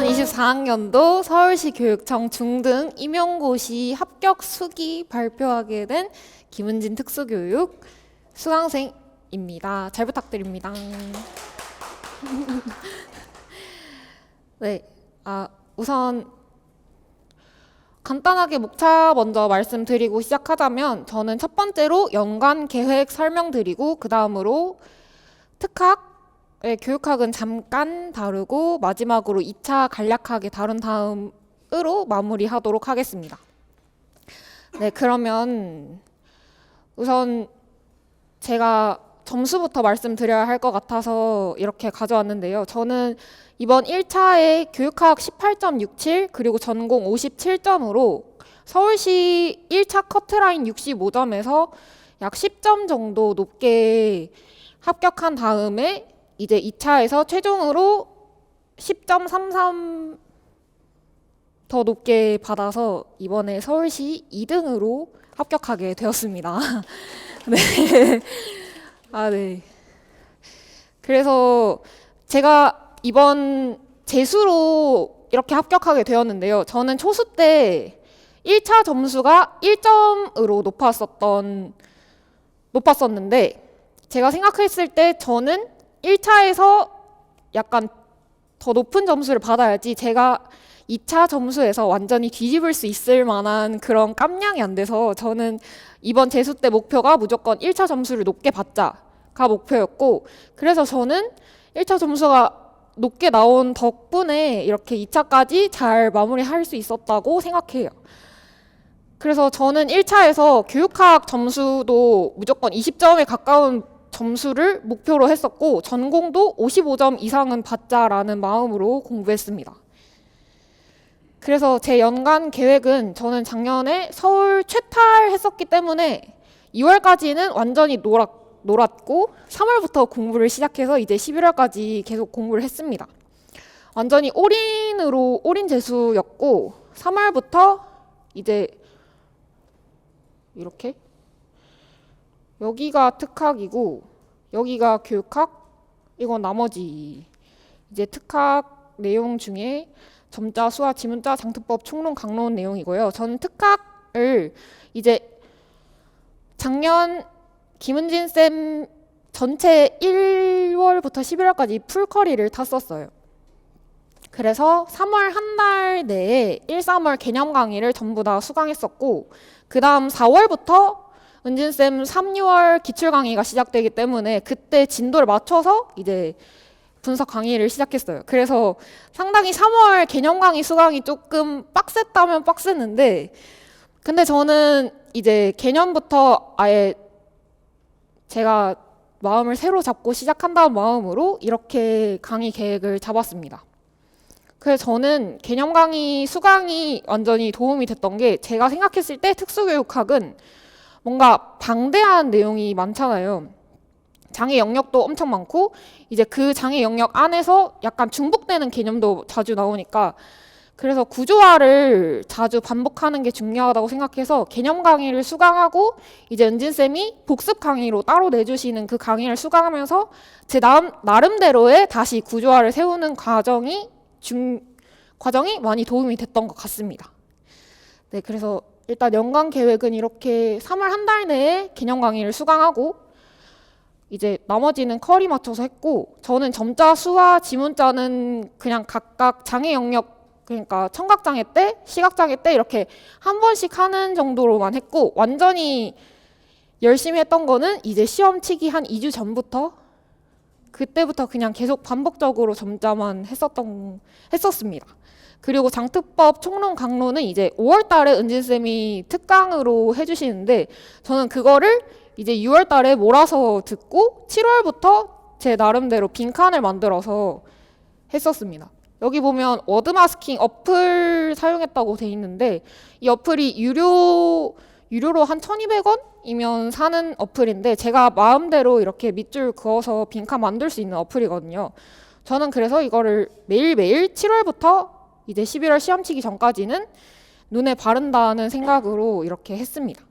2024학년도 서울시 교육청 중등 임용고시 합격 수기 발표하게 된 김은진 특수교육 수강생입니다. 잘 부탁드립니다. 네, 우선 간단하게 목차 먼저 말씀드리고 시작하자면 저는 첫 번째로 연간 계획 설명드리고 그 다음으로 특학의 교육학은 잠깐 다루고 마지막으로 2차 간략하게 다룬 다음으로 마무리하도록 하겠습니다. 네, 그러면 우선 제가 점수부터 말씀드려야 할 것 같아서 이렇게 가져왔는데요. 저는 이번 1차에 교육학 18.67 그리고 전공 57점으로 서울시 1차 커트라인 65점에서 약 10점 정도 높게 합격한 다음에 이제 2차에서 최종으로 10.33 더 높게 받아서 이번에 서울시 2등으로 합격하게 되었습니다. 네. 네. 그래서 제가 이번 재수로 이렇게 합격하게 되었는데요. 저는 초수 때 1차 점수가 1점으로 높았었는데 제가 생각했을 때 저는 1차에서 약간 더 높은 점수를 받아야지 제가 2차 점수에서 완전히 뒤집을 수 있을 만한 그런 깜냥이 안 돼서 저는 이번 재수 때 목표가 무조건 1차 점수를 높게 받자가 목표였고, 그래서 저는 1차 점수가 높게 나온 덕분에 이렇게 2차까지 잘 마무리할 수 있었다고 생각해요. 그래서 저는 1차에서 교육학 점수도 무조건 20점에 가까운 점수를 목표로 했었고 전공도 55점 이상은 받자라는 마음으로 공부했습니다. 그래서 제 연간 계획은 저는 작년에 서울 최탈했었기 때문에 2월까지는 완전히 놀았고 3월부터 공부를 시작해서 이제 11월까지 계속 공부를 했습니다. 완전히 올인 재수였고 3월부터 이제 이렇게 여기가 특학이고 여기가 교육학, 이건 나머지 이제 특학 내용 중에 점자, 수화, 지문자, 장특법, 총론, 강론 내용이고요. 저는 특학을 이제 작년 김은진 쌤 전체 1월부터 11월까지 풀커리를 탔었어요. 그래서 3월 한 달 내에 1, 3월 개념 강의를 전부 다 수강했었고 그 다음 4월부터 은진쌤 3, 6월 기출 강의가 시작되기 때문에 그때 진도를 맞춰서 이제 분석 강의를 시작했어요. 그래서 상당히 3월 개념 강의 수강이 조금 빡셌다면 빡셌는데 근데 저는 이제 개념부터 아예 제가 마음을 새로 잡고 시작한다는 마음으로 이렇게 강의 계획을 잡았습니다. 그래서 저는 개념 강의 수강이 완전히 도움이 됐던 게 제가 생각했을 때 특수교육학은 뭔가 방대한 내용이 많잖아요. 장애 영역도 엄청 많고 이제 그 장애 영역 안에서 약간 중복되는 개념도 자주 나오니까 그래서 구조화를 자주 반복하는 게 중요하다고 생각해서 개념 강의를 수강하고 이제 은진쌤이 복습 강의로 따로 내주시는 그 강의를 수강하면서 제 나름대로의 다시 구조화를 세우는 과정이 많이 도움이 됐던 것 같습니다. 네, 그래서 일단 연간 계획은 이렇게 3월 한 달 내에 개념 강의를 수강하고 이제 나머지는 커리 맞춰서 했고 저는 점자, 수화, 지문자는 그냥 각각 장애 영역 그러니까 청각장애 때, 시각장애 때 이렇게 한 번씩 하는 정도로만 했고 완전히 열심히 했던 거는 이제 시험 치기 한 2주 전부터 그때부터 그냥 계속 반복적으로 점자만 했었습니다. 그리고 장특법, 총론, 강론은 이제 5월 달에 은진쌤이 특강으로 해주시는데 저는 그거를 이제 6월 달에 몰아서 듣고 7월부터 제 나름대로 빈칸을 만들어서 했었습니다. 여기 보면 워드마스킹 어플 사용했다고 돼 있는데 이 어플이 유료로 한 1,200원이면 사는 어플인데 제가 마음대로 이렇게 밑줄 그어서 빈칸 만들 수 있는 어플이거든요. 저는 그래서 이거를 매일매일 7월부터 이제 11월 시험 치기 전까지는 눈에 바른다는 생각으로 이렇게 했습니다.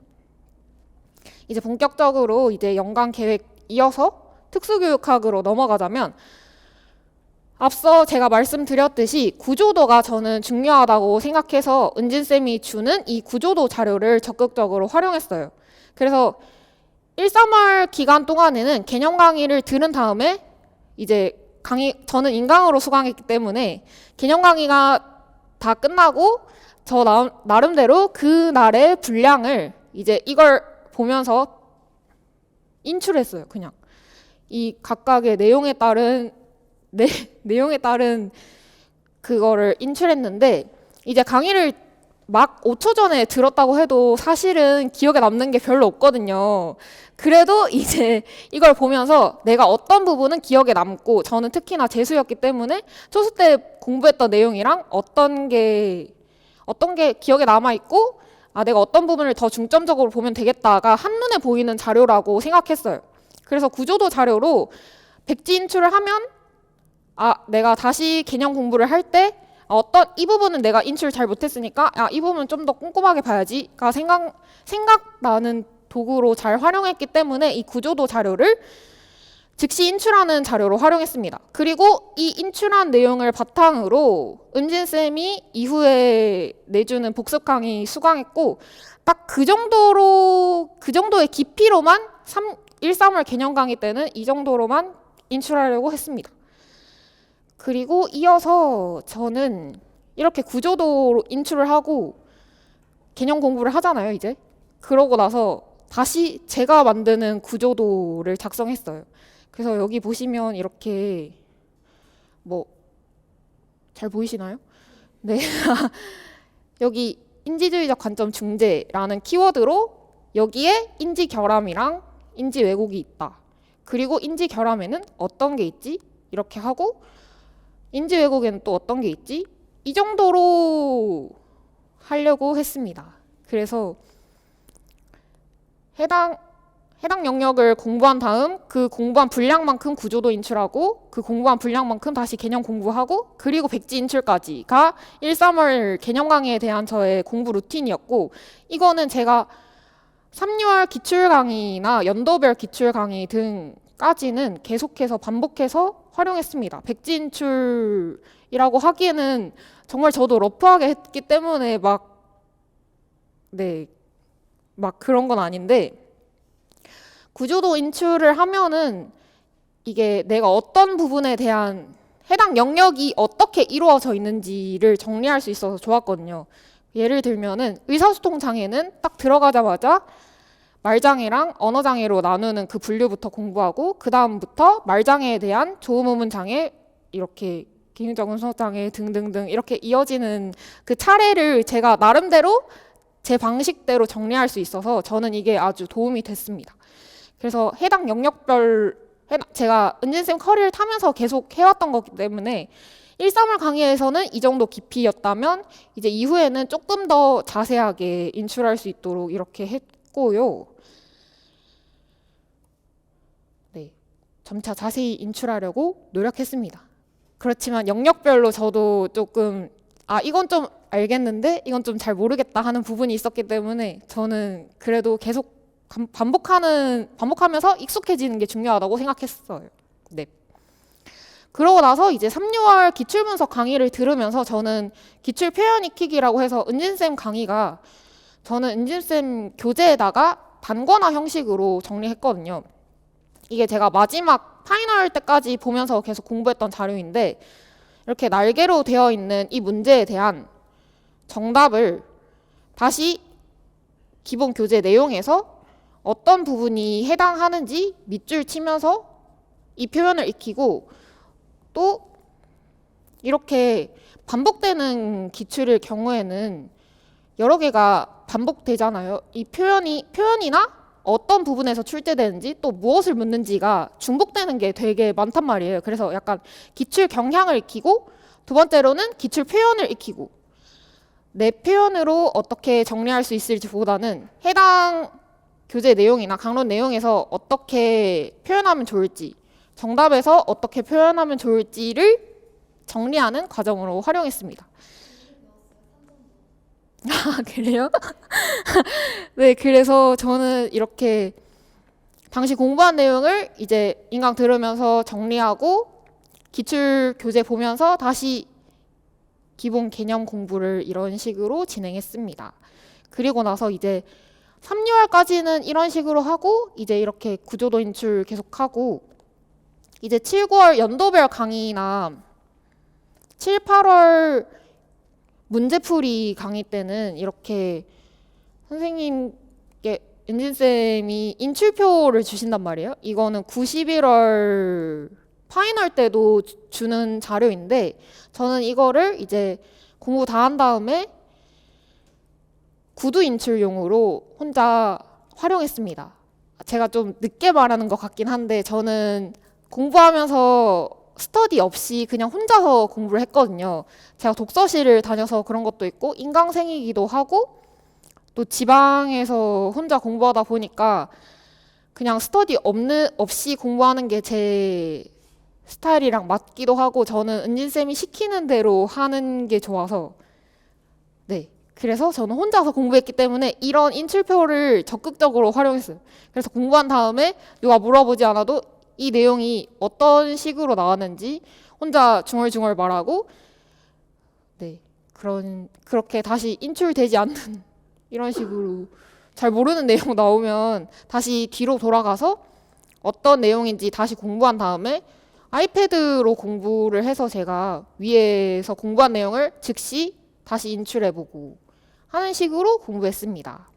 이제 본격적으로 이제 연간 계획 이어서 특수교육학으로 넘어가자면 앞서 제가 말씀드렸듯이 구조도가 저는 중요하다고 생각해서 은진쌤이 주는 이 구조도 자료를 적극적으로 활용했어요. 그래서 1, 3월 기간 동안에는 개념 강의를 들은 다음에 이제 저는 인강으로 수강했기 때문에 개념 강의가 다 끝나고 저 나름대로 그날의 분량을 이제 이걸 보면서 인출했어요. 그냥 이 각각의 내용에 따른 그거를 인출했는데 이제 강의를 막 5초 전에 들었다고 해도 사실은 기억에 남는 게 별로 없거든요. 그래도 이제 이걸 보면서 내가 어떤 부분은 기억에 남고 저는 특히나 재수였기 때문에 초수 때 공부했던 내용이랑 어떤 게 기억에 남아있고 내가 어떤 부분을 더 중점적으로 보면 되겠다가 한눈에 보이는 자료라고 생각했어요. 그래서 구조도 자료로 백지 인출을 하면 내가 다시 개념 공부를 할 때 이 부분은 내가 인출 잘 못했으니까 이 부분은 좀 더 꼼꼼하게 봐야지가 생각나는 도구로 잘 활용했기 때문에 이 구조도 자료를 즉시 인출하는 자료로 활용했습니다. 그리고 이 인출한 내용을 바탕으로 은진쌤이 이후에 내주는 복습 강의 수강했고 딱 그 정도의 깊이로만 1, 3월 개념 강의 때는 이 정도로만 인출하려고 했습니다. 그리고 이어서 저는 이렇게 구조도 인출을 하고 개념 공부를 하잖아요, 이제. 그러고 나서 다시 제가 만드는 구조도를 작성했어요. 그래서 여기 보시면 이렇게 잘 보이시나요? 네. 여기 인지주의적 관점 중재라는 키워드로 여기에 인지 결함이랑 인지 왜곡이 있다. 그리고 인지 결함에는 어떤 게 있지? 이렇게 하고 인지 왜곡에는 또 어떤 게 있지? 이 정도로 하려고 했습니다. 그래서 해당 영역을 공부한 다음 그 공부한 분량만큼 구조도 인출하고 그 공부한 분량만큼 다시 개념 공부하고 그리고 백지 인출까지가 1, 3월 개념 강의에 대한 저의 공부 루틴이었고 이거는 제가 3, 6월 기출 강의나 연도별 기출 강의 등까지는 계속해서 반복해서 활용했습니다. 백지 인출이라고 하기에는 정말 저도 러프하게 했기 때문에 막 그런 건 아닌데 구조도 인출을 하면은 이게 내가 어떤 부분에 대한 해당 영역이 어떻게 이루어져 있는지를 정리할 수 있어서 좋았거든요. 예를 들면은 의사소통 장애는 딱 들어가자마자 말장애랑 언어장애로 나누는 그 분류부터 공부하고 그 다음부터 말장애에 대한 조음음운 장애, 이렇게 기능적 운송 장애 등등등 이렇게 이어지는 그 차례를 제가 나름대로 제 방식대로 정리할 수 있어서 저는 이게 아주 도움이 됐습니다. 그래서 해당 영역별 제가 은진쌤 커리를 타면서 계속 해왔던 거기 때문에 1, 3월 강의에서는 이 정도 깊이였다면 이제 이후에는 조금 더 자세하게 인출할 수 있도록 이렇게 했고요. 네, 점차 자세히 인출하려고 노력했습니다. 그렇지만 영역별로 저도 조금 이건 좀 알겠는데 이건 좀 잘 모르겠다 하는 부분이 있었기 때문에 저는 그래도 계속 반복하면서 익숙해지는 게 중요하다고 생각했어요. 네. 그러고 나서 이제 3, 6월 기출분석 강의를 들으면서 저는 기출 표현 익히기라고 해서 은진쌤 강의가 저는 은진쌤 교재에다가 단권화 형식으로 정리했거든요. 이게 제가 마지막 파이널 때까지 보면서 계속 공부했던 자료인데 이렇게 날개로 되어 있는 이 문제에 대한 정답을 다시 기본 교재 내용에서 어떤 부분이 해당하는지 밑줄 치면서 이 표현을 익히고 또 이렇게 반복되는 기출일 경우에는 여러 개가 반복되잖아요. 이 표현이나 어떤 부분에서 출제되는지 또 무엇을 묻는지가 중복되는 게 되게 많단 말이에요. 그래서 약간 기출 경향을 익히고 두 번째로는 기출 표현을 익히고 내 표현으로 어떻게 정리할 수 있을지 보다는 해당 교재 내용이나 강론 내용에서 어떻게 표현하면 좋을지 정답에서 어떻게 표현하면 좋을지를 정리하는 과정으로 활용했습니다. 그래요? 네, 그래서 저는 이렇게 당시 공부한 내용을 이제 인강 들으면서 정리하고 기출 교재 보면서 다시 기본 개념 공부를 이런 식으로 진행했습니다. 그리고 나서 이제 3, 6월까지는 이런 식으로 하고 이제 이렇게 구조도 인출 계속하고 이제 7, 9월 연도별 강의나 7, 8월 문제풀이 강의 때는 이렇게 선생님께 은진쌤이 인출표를 주신단 말이에요. 이거는 9, 11월 파이널 때도 주는 자료인데 저는 이거를 이제 공부 다 한 다음에 구두 인출용으로 혼자 활용했습니다. 제가 좀 늦게 말하는 것 같긴 한데 저는 공부하면서 스터디 없이 그냥 혼자서 공부를 했거든요. 제가 독서실을 다녀서 그런 것도 있고 인강생이기도 하고 또 지방에서 혼자 공부하다 보니까 그냥 스터디 없이 공부하는 게 제 스타일이랑 맞기도 하고 저는 은진쌤이 시키는 대로 하는 게 좋아서 네. 그래서 저는 혼자서 공부했기 때문에 이런 인출표를 적극적으로 활용했어요. 그래서 공부한 다음에 누가 물어보지 않아도 이 내용이 어떤 식으로 나왔는지 혼자 중얼중얼 말하고 네. 그렇게 다시 인출되지 않는 이런 식으로 잘 모르는 내용 나오면 다시 뒤로 돌아가서 어떤 내용인지 다시 공부한 다음에 아이패드로 공부를 해서 제가 위에서 공부한 내용을 즉시 다시 인출해보고 하는 식으로 공부했습니다.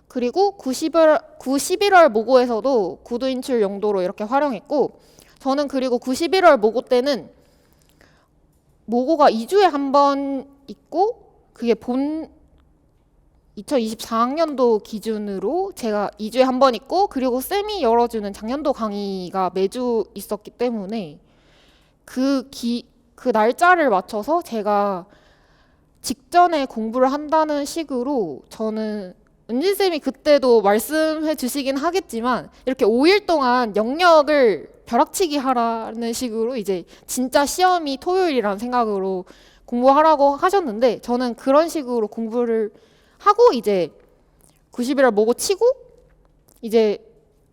그리고 9, 11월 모고에서도 구두 인출 용도로 이렇게 활용했고 저는 그리고 9, 11월 모고 때는 모고가 2주에 한 번 있고 그게 본 2024학년도 기준으로 제가 2주에 한 번 있고 그리고 쌤이 열어주는 작년도 강의가 매주 있었기 때문에 그 날짜를 맞춰서 제가 직전에 공부를 한다는 식으로 저는 은진쌤이 그때도 말씀해 주시긴 하겠지만 이렇게 5일 동안 영역을 벼락치기 하라는 식으로 이제 진짜 시험이 토요일이라는 생각으로 공부하라고 하셨는데 저는 그런 식으로 공부를 하고 이제 90일을 모고 치고 이제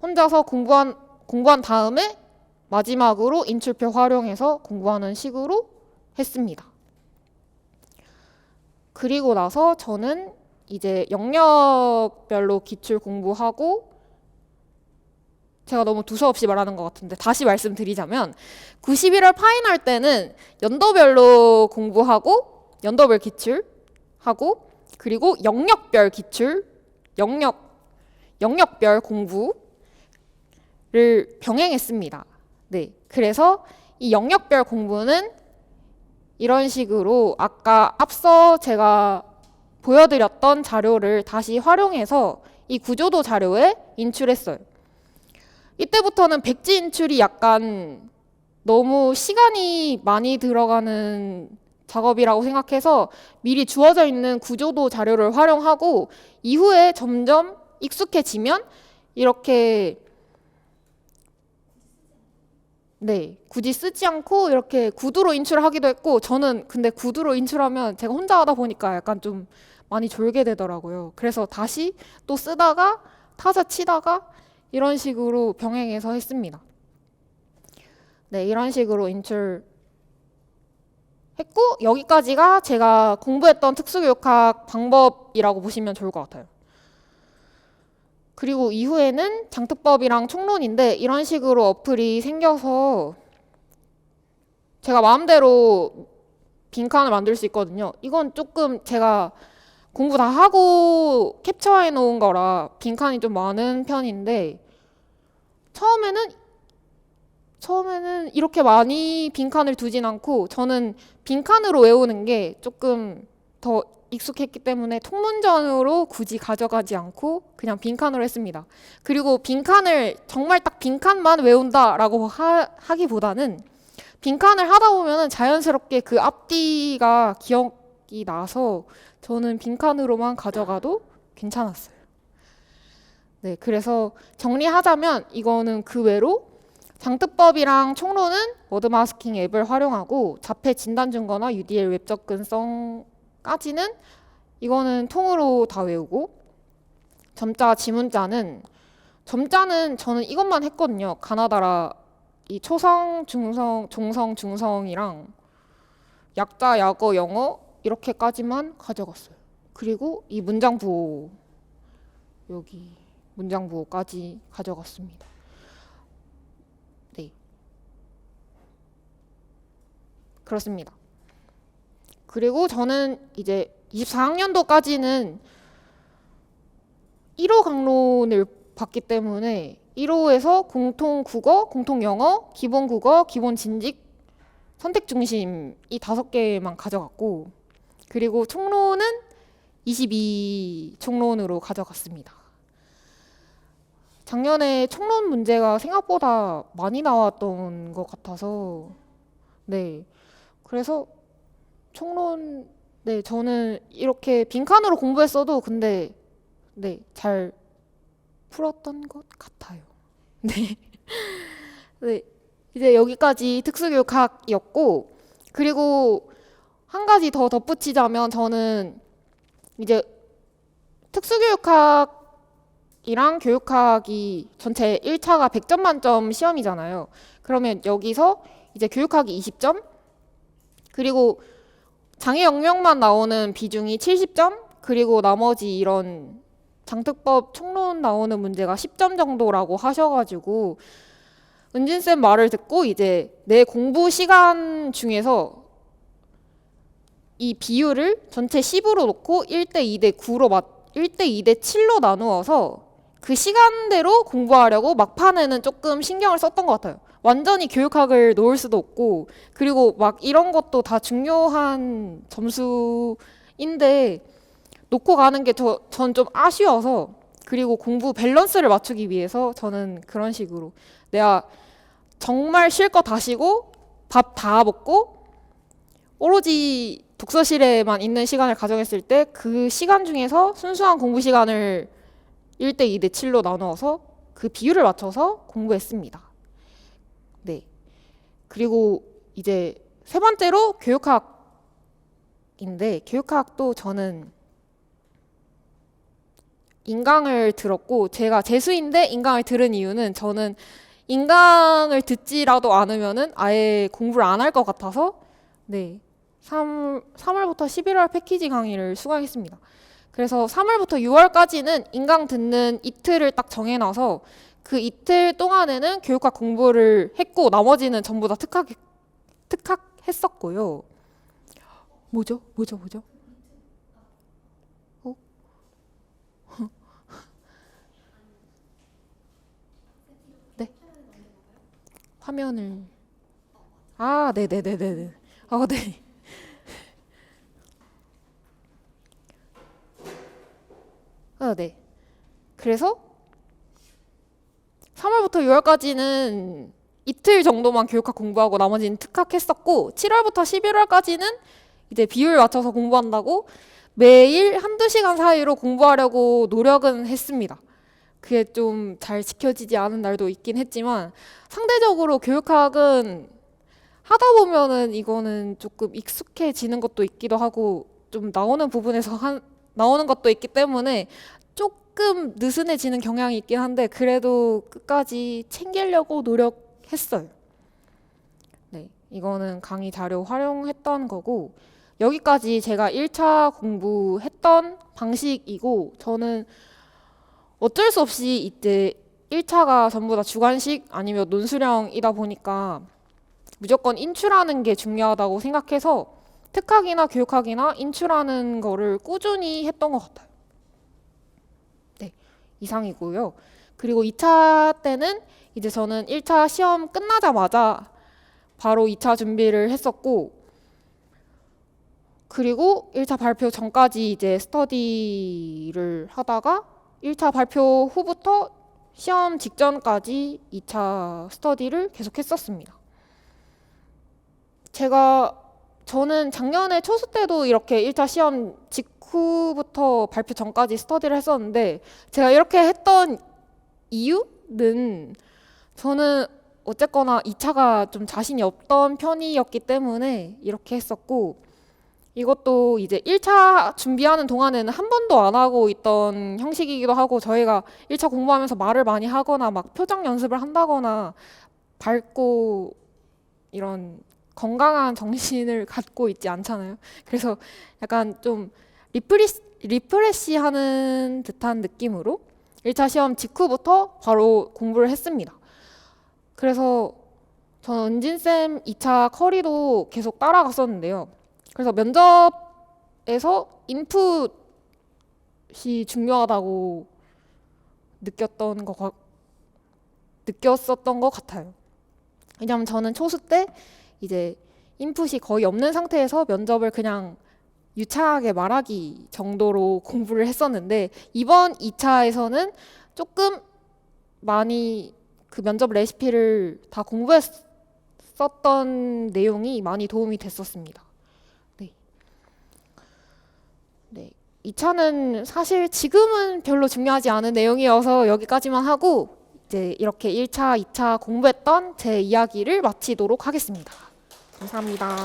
혼자서 공부한 다음에 마지막으로 인출표 활용해서 공부하는 식으로 했습니다. 그리고 나서 저는 이제 영역별로 기출 공부하고 제가 너무 두서없이 말하는 것 같은데 다시 말씀드리자면 91월 파이널 때는 연도별로 공부하고 연도별 기출하고 그리고 영역별 기출, 영역별 공부를 병행했습니다. 네, 그래서 이 영역별 공부는 이런 식으로 아까 앞서 제가 보여드렸던 자료를 다시 활용해서 이 구조도 자료에 인출했어요. 이때부터는 백지 인출이 약간 너무 시간이 많이 들어가는 작업이라고 생각해서 미리 주어져 있는 구조도 자료를 활용하고 이후에 점점 익숙해지면 이렇게 네, 굳이 쓰지 않고 이렇게 구두로 인출하기도 했고 저는 근데 구두로 인출하면 제가 혼자 하다 보니까 약간 좀 많이 졸게 되더라고요. 그래서 다시 또 쓰다가 타자 치다가 이런 식으로 병행해서 했습니다. 네, 이런 식으로 인출했고 여기까지가 제가 공부했던 특수교육학 방법이라고 보시면 좋을 것 같아요. 그리고 이후에는 장특법이랑 총론인데 이런 식으로 어플이 생겨서 제가 마음대로 빈칸을 만들 수 있거든요. 이건 조금 제가 공부 다 하고 캡처해 놓은 거라 빈칸이 좀 많은 편인데 처음에는 이렇게 많이 빈칸을 두진 않고 저는 빈칸으로 외우는 게 조금 더 익숙했기 때문에 통문전으로 굳이 가져가지 않고 그냥 빈칸으로 했습니다. 그리고 빈칸을 정말 딱 빈칸만 외운다라고 하기보다는 빈칸을 하다 보면 자연스럽게 그 앞뒤가 기억이 나서 저는 빈칸으로만 가져가도 괜찮았어요. 네, 그래서 정리하자면 이거는 그 외로 장특법이랑 총론은 워드마스킹 앱을 활용하고 자폐 진단 증거나 UDL 웹 접근성까지는 이거는 통으로 다 외우고 점자는 저는 이것만 했거든요. 가나다라 이 초성, 중성, 종성, 중성이랑 약자, 약어, 영어 이렇게까지만 가져갔어요. 그리고 이 문장 부호, 여기 문장 부호까지 가져갔습니다. 네, 그렇습니다. 그리고 저는 이제 24학년도까지는 1호 강론을 봤기 때문에 1호에서 공통 국어, 공통 영어, 기본 국어, 기본 진직, 선택 중심 이 5개만 가져갔고, 그리고 총론은 22 총론으로 가져갔습니다. 작년에 총론 문제가 생각보다 많이 나왔던 것 같아서, 네, 그래서 총론, 네, 저는 이렇게 빈칸으로 공부했어도 근데 네, 잘 풀었던 것 같아요. 네. 네. 이제 여기까지 특수교육학이었고, 그리고 한 가지 더 덧붙이자면 저는 이제 특수교육학이랑 교육학이 전체 1차가 100점 만점 시험이잖아요. 그러면 여기서 이제 교육학이 20점, 그리고 장애 영역만 나오는 비중이 70점, 그리고 나머지 이런 장특법 총론 나오는 문제가 10점 정도라고 하셔가지고 은진쌤 말을 듣고 이제 내 공부 시간 중에서 이 비율을 전체 10으로 놓고 1대 2대 9로 1대 2대 7로 나누어서 그 시간대로 공부하려고 막판에는 조금 신경을 썼던 것 같아요. 완전히 교육학을 놓을 수도 없고, 그리고 막 이런 것도 다 중요한 점수인데 놓고 가는 게 전 좀 아쉬워서, 그리고 공부 밸런스를 맞추기 위해서 저는 그런 식으로 내가 정말 쉴 거 다 쉬고 밥 다 먹고 오로지 독서실에만 있는 시간을 가정했을 때 그 시간 중에서 순수한 공부 시간을 1대 2대 7로 나누어서 그 비율을 맞춰서 공부했습니다. 네. 그리고 이제 세 번째로 교육학인데, 교육학도 저는 인강을 들었고, 제가 재수인데 인강을 들은 이유는 저는 인강을 듣지라도 않으면은 아예 공부를 안 할 것 같아서 네, 3월부터 11월 패키지 강의를 수강했습니다. 그래서 3월부터 6월까지는 인강 듣는 이틀을 딱 정해놔서 그 이틀 동안에는 교육학 공부를 했고 나머지는 전부 다 특학했었고요. 뭐죠? 어? 네? 화면을 네네네네네. 네. 네. 그래서 3월부터 6월까지는 이틀 정도만 교육학 공부하고 나머지는 특학했었고, 7월부터 11월까지는 이제 비율 맞춰서 공부한다고 매일 한두 시간 사이로 공부하려고 노력은 했습니다. 그게 좀 잘 지켜지지 않은 날도 있긴 했지만, 상대적으로 교육학은 하다 보면은 이거는 조금 익숙해지는 것도 있기도 하고 좀 나오는 부분에서 나오는 것도 있기 때문에 조금 느슨해지는 경향이 있긴 한데 그래도 끝까지 챙기려고 노력했어요. 네, 이거는 강의 자료 활용했던 거고, 여기까지 제가 1차 공부했던 방식이고, 저는 어쩔 수 없이 이때 1차가 전부 다 주관식 아니면 논술형이다 보니까 무조건 인출하는 게 중요하다고 생각해서 특학이나 교육학이나 인출하는 거를 꾸준히 했던 것 같아요. 네, 이상이고요. 그리고 2차 때는 이제 저는 1차 시험 끝나자마자 바로 2차 준비를 했었고, 그리고 1차 발표 전까지 이제 스터디를 하다가 1차 발표 후부터 시험 직전까지 2차 스터디를 계속 했었습니다. 저는 작년에 초수 때도 이렇게 1차 시험 직후부터 발표 전까지 스터디를 했었는데, 제가 이렇게 했던 이유는 저는 어쨌거나 2차가 좀 자신이 없던 편이었기 때문에 이렇게 했었고, 이것도 이제 1차 준비하는 동안에는 한 번도 안 하고 있던 형식이기도 하고, 저희가 1차 공부하면서 말을 많이 하거나 막 표정 연습을 한다거나 밝고 이런 건강한 정신을 갖고 있지 않잖아요. 그래서 약간 좀 리프레시하는 듯한 느낌으로 1차 시험 직후부터 바로 공부를 했습니다. 그래서 저는 은진쌤 2차 커리도 계속 따라갔었는데요. 그래서 면접에서 인풋이 중요하다고 느꼈었던 것 같아요. 왜냐면 저는 초수 때 이제 인풋이 거의 없는 상태에서 면접을 그냥 유창하게 말하기 정도로 공부를 했었는데 이번 2차에서는 조금 많이 그 면접 레시피를 다 공부했었던 내용이 많이 도움이 됐었습니다. 네. 네. 2차는 사실 지금은 별로 중요하지 않은 내용이어서 여기까지만 하고 이제 이렇게 1차, 2차 공부했던 제 이야기를 마치도록 하겠습니다. 감사합니다.